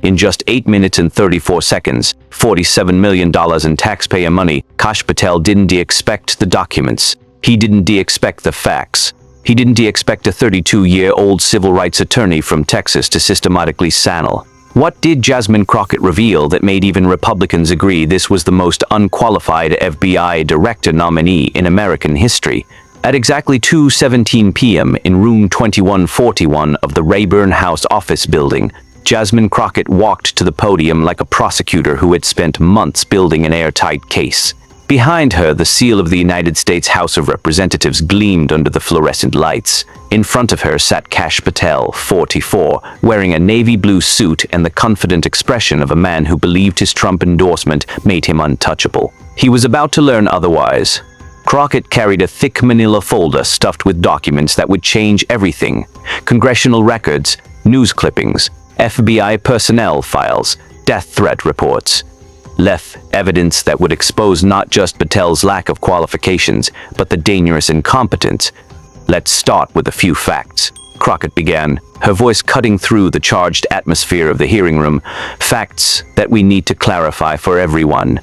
In just 8 minutes and 34 seconds, $47 million in taxpayer money, Kash Patel didn't de-expect the documents. He didn't de-expect the facts. He didn't de-expect a 32-year-old civil rights attorney from Texas to systematically sannel. What did Jasmine Crockett reveal that made even Republicans agree this was the most unqualified FBI director nominee in American history? At exactly 2:17 p.m. in room 2141 of the Rayburn House office building, Jasmine Crockett walked to the podium like a prosecutor who had spent months building an airtight case. Behind her, the seal of the United States House of Representatives gleamed under the fluorescent lights. In front of her sat Kash Patel, 44, wearing a navy blue suit and the confident expression of a man who believed his Trump endorsement made him untouchable. He was about to learn otherwise. Crockett carried a thick manila folder stuffed with documents that would change everything: congressional records, news clippings, FBI personnel files, death threat reports. Evidence that would expose not just Patel's lack of qualifications, but the dangerous incompetence. Let's start with a few facts, Crockett began, her voice cutting through the charged atmosphere of the hearing room. Facts that we need to clarify for everyone.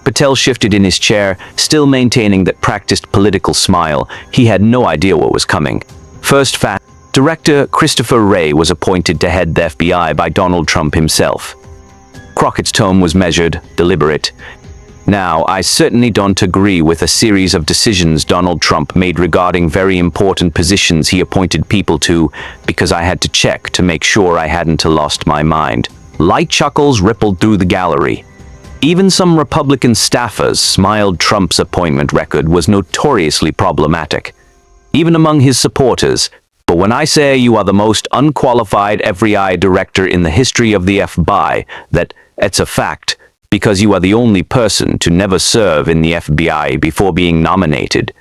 Patel shifted in his chair, still maintaining that practiced political smile. He had no idea what was coming. First fact: Director Christopher Wray was appointed to head the FBI by Donald Trump himself. Crockett's tone was measured, deliberate. Now, I certainly don't agree with a series of decisions Donald Trump made regarding very important positions he appointed people to, because I had to check to make sure I hadn't lost my mind. Light chuckles rippled through the gallery. Even some Republican staffers smiled. Trump's appointment record was notoriously problematic, even among his supporters. But when I say you are the most unqualified FBI director in the history of the FBI, it's a fact, because you are the only person to never serve in the FBI before being nominated.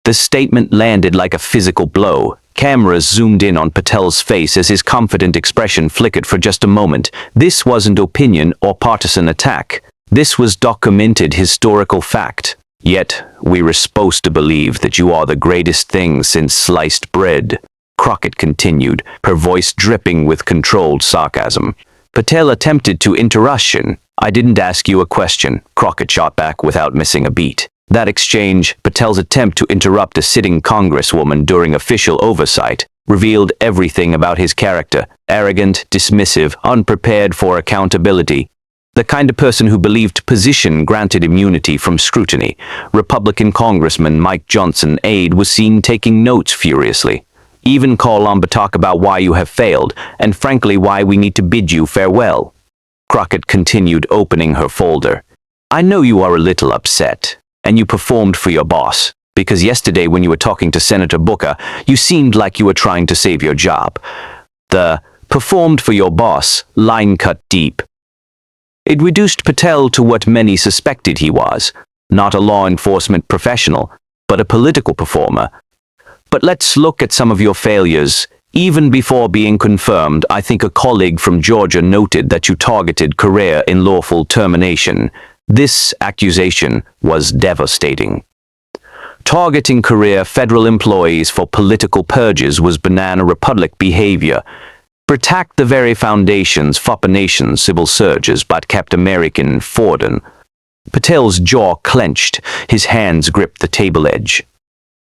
The statement landed like a physical blow. Cameras zoomed in on Patel's face as his confident expression flickered for just a moment. This wasn't opinion or partisan attack. This was documented historical fact. Yet, we were supposed to believe that you are the greatest thing since sliced bread, Crockett continued, her voice dripping with controlled sarcasm. Patel attempted to interruption. I didn't ask you a question, Crockett shot back without missing a beat. That exchange, Patel's attempt to interrupt a sitting congresswoman during official oversight, revealed everything about his character: arrogant, dismissive, unprepared for accountability. The kind of person who believed position granted immunity from scrutiny. Republican Congressman Mike Johnson's aide was seen taking notes furiously. Even call on to talk about why you have failed, and frankly why we need to bid you farewell. Crockett continued, opening her folder. I know you are a little upset, and you performed for your boss, because yesterday when you were talking to Senator Booker, you seemed like you were trying to save your job. The performed for your boss line cut deep. It reduced Patel to what many suspected he was, not a law enforcement professional, but a political performer. But let's look at some of your failures. Even before being confirmed, I think a colleague from Georgia noted that you targeted career in lawful termination. This accusation was devastating. Targeting career federal employees for political purges was banana republic behavior. Protect the very foundations for a nation's civil surges but kept American Forden. Patel's jaw clenched, his hands gripped the table edge.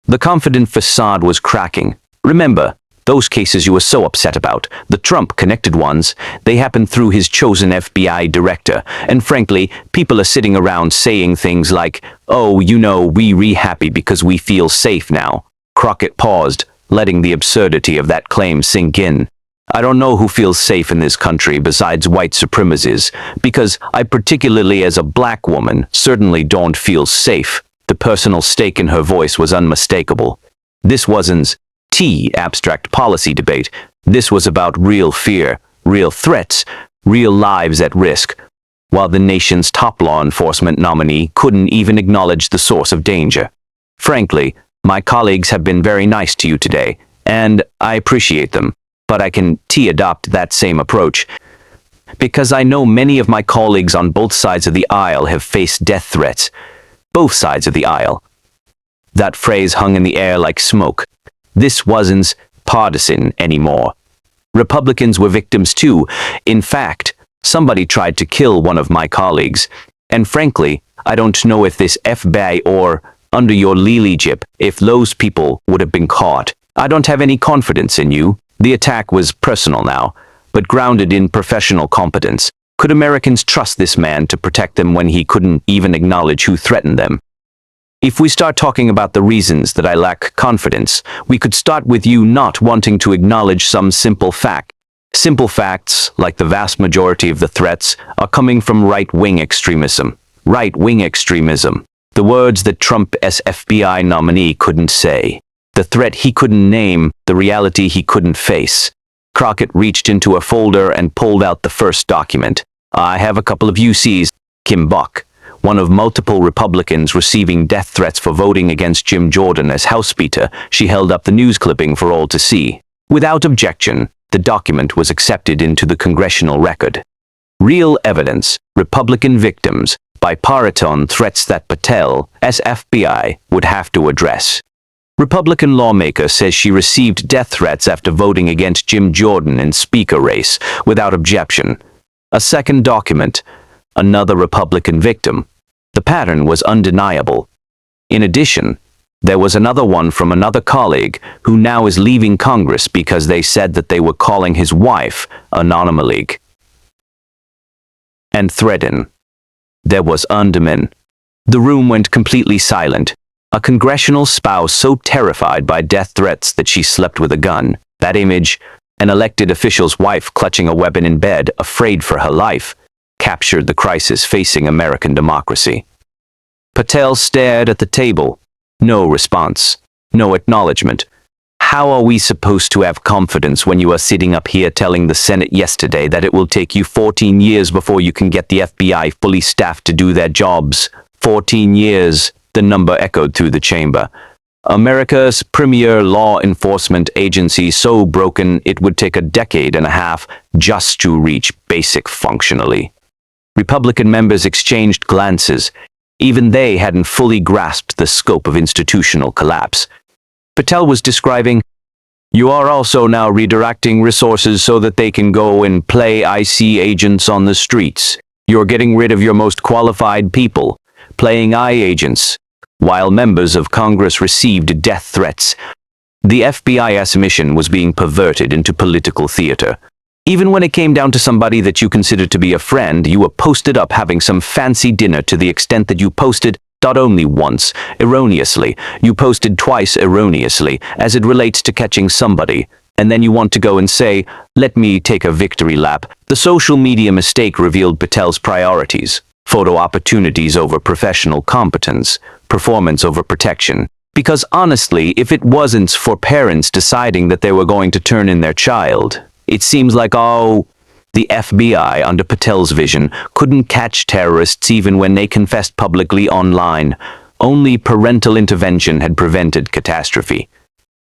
The confident facade was cracking. Remember, those cases you were so upset about, the Trump-connected ones, they happened through his chosen FBI director, and frankly, people are sitting around saying things like, oh, you know, we're happy because we feel safe now. Crockett paused, letting the absurdity of that claim sink in. I don't know who feels safe in this country besides white supremacists, because I, particularly as a black woman, certainly don't feel safe. The personal stake in her voice was unmistakable. This wasn't abstract policy debate. This was about real fear, real threats, real lives at risk, while the nation's top law enforcement nominee couldn't even acknowledge the source of danger. Frankly, my colleagues have been very nice to you today, and I appreciate them, but I can adopt that same approach, because I know many of my colleagues on both sides of the aisle have faced death threats. Both sides of the aisle. That phrase hung in the air like smoke. This wasn't partisan anymore. Republicans were victims too. In fact, Somebody tried to kill one of my colleagues, and frankly, I don't know if this FBI or, under your leadership, if those people would have been caught. I don't have any confidence in you. The attack was personal now, but grounded in professional competence. Could Americans trust this man to protect them when he couldn't even acknowledge who threatened them? If we start talking about the reasons that I lack confidence, we could start with you not wanting to acknowledge some simple fact. Simple facts, like the vast majority of the threats, are coming from right-wing extremism. Right-wing extremism. The words that Trump's FBI nominee couldn't say. The threat he couldn't name, the reality he couldn't face. Crockett reached into a folder and pulled out the first document. I have a couple of UCs. Kim Buck, one of multiple Republicans receiving death threats for voting against Jim Jordan as House Speaker, she held up the news clipping for all to see. Without objection, the document was accepted into the Congressional record. Real evidence, Republican victims, by Paraton threats that Patel, as FBI, would have to address. Republican lawmaker says she received death threats after voting against Jim Jordan in Speaker race, without objection. A second document, another Republican victim. The pattern was undeniable. In addition, there was another one from another colleague who now is leaving Congress because they said that they were calling his wife anonymously and threaten. There was Underman. The room went completely silent. A congressional spouse so terrified by death threats that she slept with a gun. That image, an elected official's wife clutching a weapon in bed, afraid for her life, captured the crisis facing American democracy. Patel stared at the table. No response. No acknowledgement. How are we supposed to have confidence when you are sitting up here telling the Senate yesterday that it will take you 14 years before you can get the FBI fully staffed to do their jobs? 14 years, the number echoed through the chamber. America's premier law enforcement agency so broken it would take a decade and a half just to reach basic functionality. Republican members exchanged glances. Even they hadn't fully grasped the scope of institutional collapse. Patel was describing, "You are also now redirecting resources so that they can go and play IC agents on the streets. You're getting rid of your most qualified people, playing I agents, while members of Congress received death threats. The FBI's mission was being perverted into political theater. Even when it came down to somebody that you considered to be a friend, you were posted up having some fancy dinner to the extent that you posted not only once, erroneously, you posted twice erroneously, as it relates to catching somebody, and then you want to go and say, 'Let me take a victory lap.'" The social media mistake revealed Patel's priorities. Photo opportunities over professional competence, performance over protection. Because honestly, if it wasn't for parents deciding that they were going to turn in their child, it seems like, the FBI, under Patel's vision, couldn't catch terrorists even when they confessed publicly online. Only parental intervention had prevented catastrophe.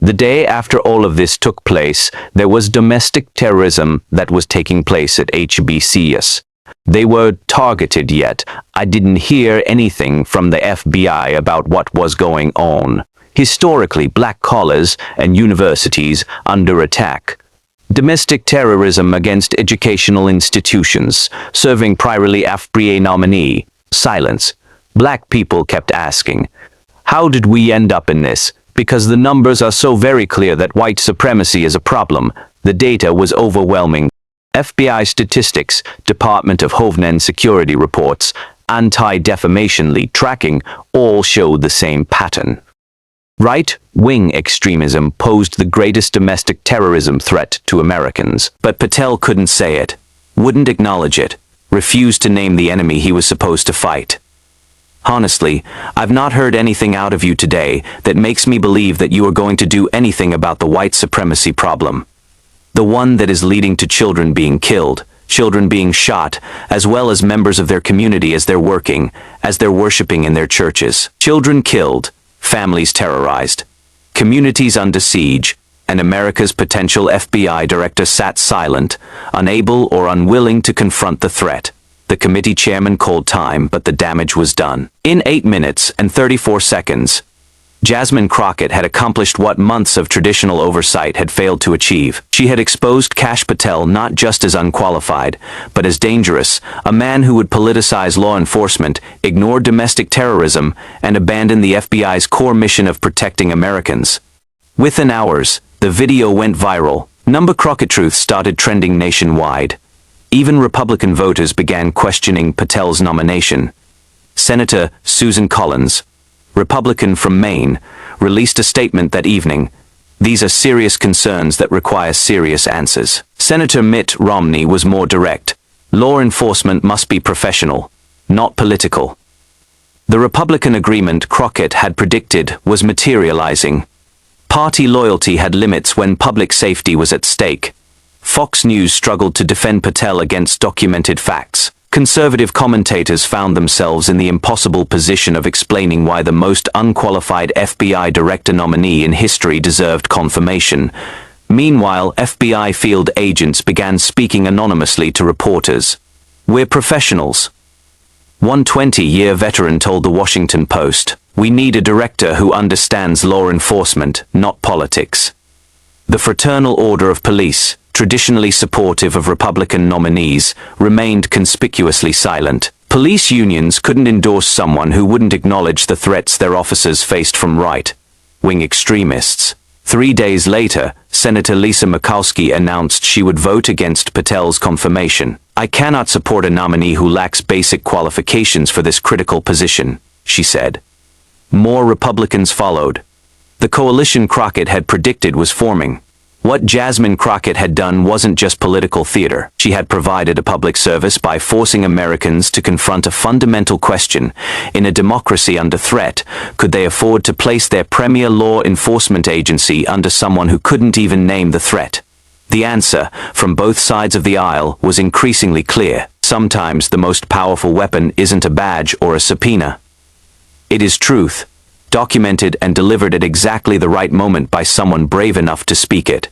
The day after all of this took place, there was domestic terrorism that was taking place at HBCUs. They were targeted, yet I didn't hear anything from the FBI about what was going on. Historically, black colleges and universities under attack. Domestic terrorism against educational institutions, serving primarily FBI nominee. Silence. Black people kept asking, "How did we end up in this?" Because the numbers are so very clear that white supremacy is a problem. The data was overwhelming. FBI statistics, Department of Homeland Security reports, anti-defamation lead tracking all showed the same pattern. Right-wing extremism posed the greatest domestic terrorism threat to Americans. But Patel couldn't say it, wouldn't acknowledge it, refused to name the enemy he was supposed to fight. Honestly, I've not heard anything out of you today that makes me believe that you are going to do anything about the white supremacy problem. The one that is leading to children being killed, children being shot, as well as members of their community as they're working, as they're worshiping in their churches. Children killed, families terrorized, communities under siege, and America's potential FBI director sat silent, unable or unwilling to confront the threat. The committee chairman called time, but the damage was done. In 8 minutes and 34 seconds, Jasmine Crockett had accomplished what months of traditional oversight had failed to achieve. She had exposed Kash Patel not just as unqualified, but as dangerous, a man who would politicize law enforcement, ignore domestic terrorism, and abandon the FBI's core mission of protecting Americans. Within hours, the video went viral. Number Crockett truth started trending nationwide. Even Republican voters began questioning Patel's nomination. Senator Susan Collins, Republican from Maine, released a statement that evening. These are serious concerns that require serious answers. Senator Mitt Romney was more direct. Law enforcement must be professional, not political. The Republican agreement Crockett had predicted was materializing. Party loyalty had limits when public safety was at stake. Fox News struggled to defend Patel against documented facts. Conservative commentators found themselves in the impossible position of explaining why the most unqualified FBI director nominee in history deserved confirmation. Meanwhile, FBI field agents began speaking anonymously to reporters. "We're professionals." One 20-year veteran told the Washington Post, "We need a director who understands law enforcement, not politics." The Fraternal Order of Police, traditionally supportive of Republican nominees, remained conspicuously silent. Police unions couldn't endorse someone who wouldn't acknowledge the threats their officers faced from right-wing extremists. 3 days later, Senator Lisa Murkowski announced she would vote against Patel's confirmation. "I cannot support a nominee who lacks basic qualifications for this critical position," she said. More Republicans followed. The coalition Crockett had predicted was forming. What Jasmine Crockett had done wasn't just political theater. She had provided a public service by forcing Americans to confront a fundamental question. In a democracy under threat, could they afford to place their premier law enforcement agency under someone who couldn't even name the threat? The answer, from both sides of the aisle, was increasingly clear. Sometimes the most powerful weapon isn't a badge or a subpoena. It is truth, documented and delivered at exactly the right moment by someone brave enough to speak it.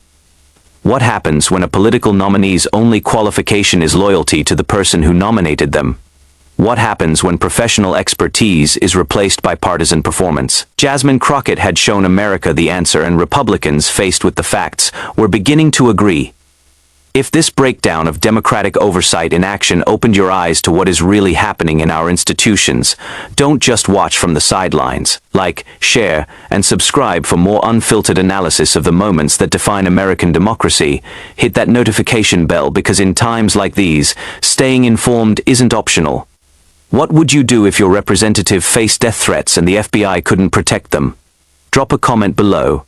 What happens when a political nominee's only qualification is loyalty to the person who nominated them? What happens when professional expertise is replaced by partisan performance? Jasmine Crockett had shown America the answer, and Republicans, faced with the facts, were beginning to agree. If this breakdown of democratic oversight in action opened your eyes to what is really happening in our institutions, don't just watch from the sidelines. Like, share, and subscribe for more unfiltered analysis of the moments that define American democracy. Hit that notification bell, because in times like these, staying informed isn't optional. What would you do if your representative faced death threats and the FBI couldn't protect them? Drop a comment below.